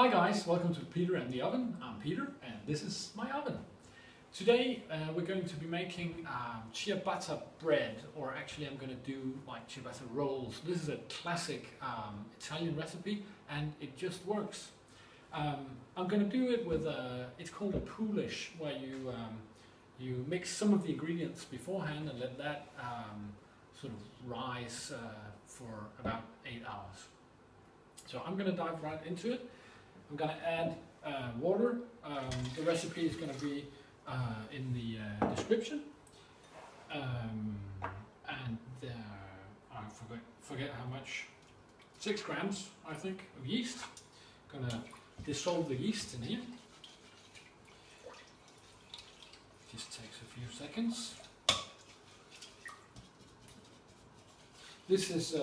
Hi guys, welcome to Peter and the Oven. I'm Peter and this is my oven. Today we're going to be making ciabatta bread, or actually I'm going to do like ciabatta rolls. This is a classic Italian recipe and it just works. I'm going to do it with it's called a poulish, where you mix some of the ingredients beforehand and let that sort of rise for about 8 hours. So I'm going to dive right into it. I'm going to add water. The recipe is going to be in the description. And I forget how much. 6 grams, I think, of yeast. I'm going to dissolve the yeast in here. Just takes a few seconds. This is,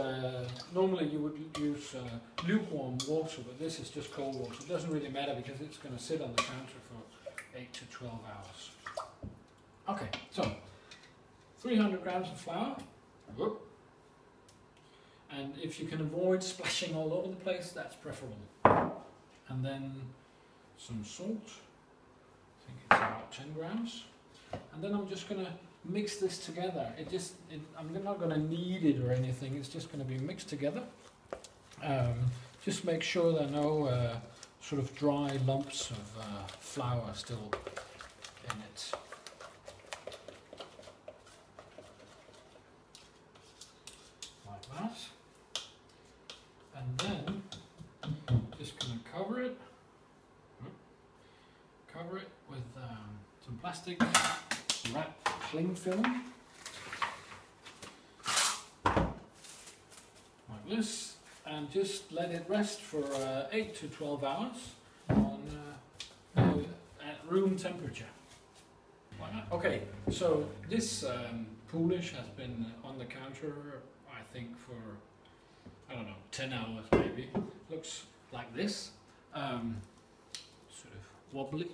normally you would use lukewarm water, but this is just cold water. It doesn't really matter because it's going to sit on the counter for 8 to 12 hours. Okay, so 300 grams of flour. Whoop. And if you can avoid splashing all over the place, that's preferable. And then some salt. I think it's about 10 grams. And then I'm just going to mix this together. I'm not going to knead it or anything, it's just going to be mixed together. Just make sure there are no sort of dry lumps of flour still in it. Like that. And then just going to cover it with some plastic wrap cling film, like this, and just let it rest for 8 to 12 hours on at room temperature. Like that. Okay, so this poulish has been on the counter, I think, for, I don't know, 10 hours maybe. Looks like this, sort of wobbly.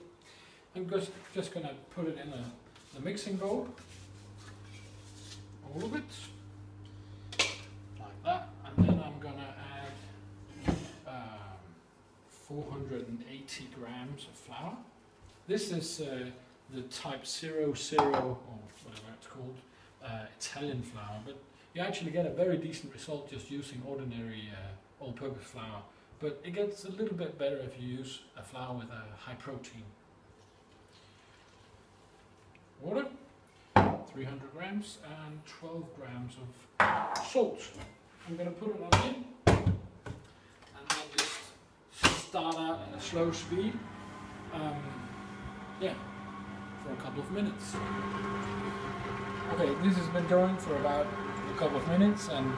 I'm just going to put it in the mixing bowl, all of it, like that, and then I'm going to add 480 grams of flour. This is the type 00, or whatever it's called, Italian flour, but you actually get a very decent result just using ordinary all-purpose flour, but it gets a little bit better if you use a flour with a high protein. Water, 300 grams, and 12 grams of salt. I'm going to put it on in, and then just start out at a slow speed, for a couple of minutes. Okay, this has been going for about a couple of minutes, and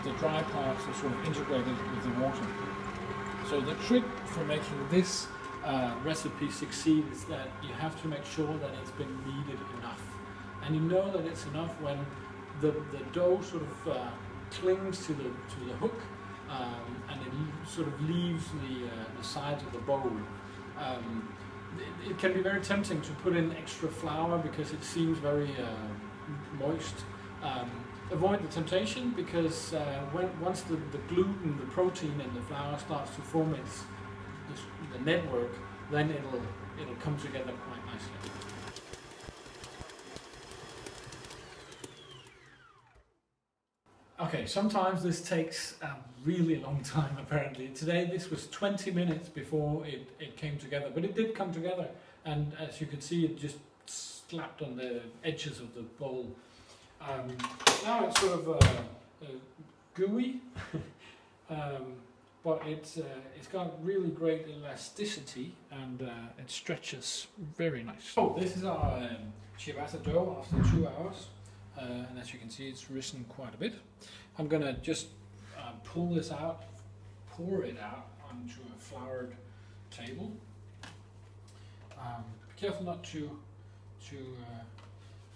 the dry parts are sort of integrated with the water. So the trick for making this recipe succeed is that you have to make sure that it's been kneaded enough, and you know that it's enough when the dough sort of clings to the hook, and it sort of leaves the sides of the bowl. It can be very tempting to put in extra flour because it seems very moist. Avoid the temptation, because once the gluten, the protein in the flour starts to form the network, then it'll come together quite nicely. Okay, sometimes this takes a really long time apparently. Today this was 20 minutes before it came together, but it did come together, and as you can see, it just slapped on the edges of the bowl. Now it's sort of gooey, but it's got really great elasticity, and it stretches very nice. So this is our ciabatta dough after 2 hours, and as you can see, it's risen quite a bit. I'm gonna just pull this out, pour it out onto a floured table. Be careful not to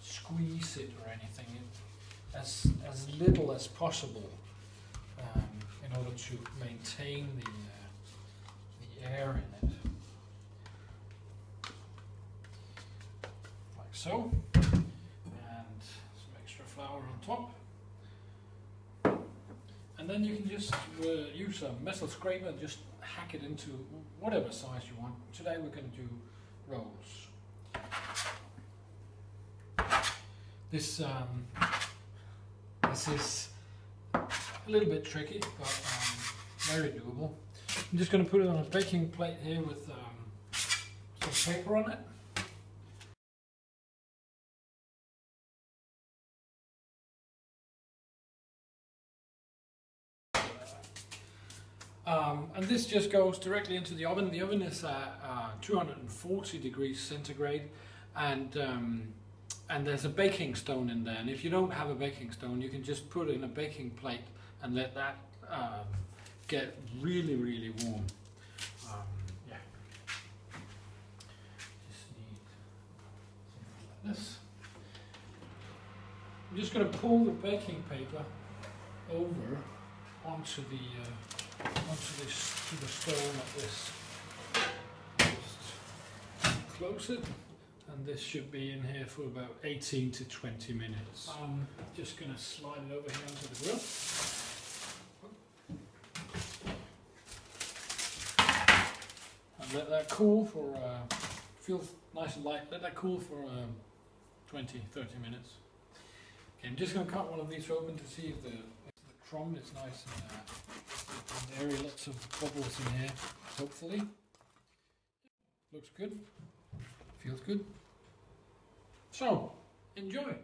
squeeze it or anything. As little as possible, in order to maintain the air in it, like so, and some extra flour on top. And then you can just use a metal scraper and just hack it into whatever size you want. Today we're going to do rolls. This is a little bit tricky, but very doable. I'm just going to put it on a baking plate here with some paper on it. And this just goes directly into the oven. The oven is at 240 degrees centigrade, and there's a baking stone in there. And if you don't have a baking stone, you can just put it in a baking plate and let that get really, really warm. Yeah. Just need something like this. I'm just going to pull the baking paper over onto the stone like this. Just close it, and this should be in here for about 18 to 20 minutes. I'm just going to slide it over here onto the grill. And let that cool for, feels nice and light, let that cool for 20, 30 minutes. Okay, I'm just going to cut one of these open to see if the crumb is nice and airy, lots of bubbles in here, hopefully. Looks good, feels good. So, enjoy!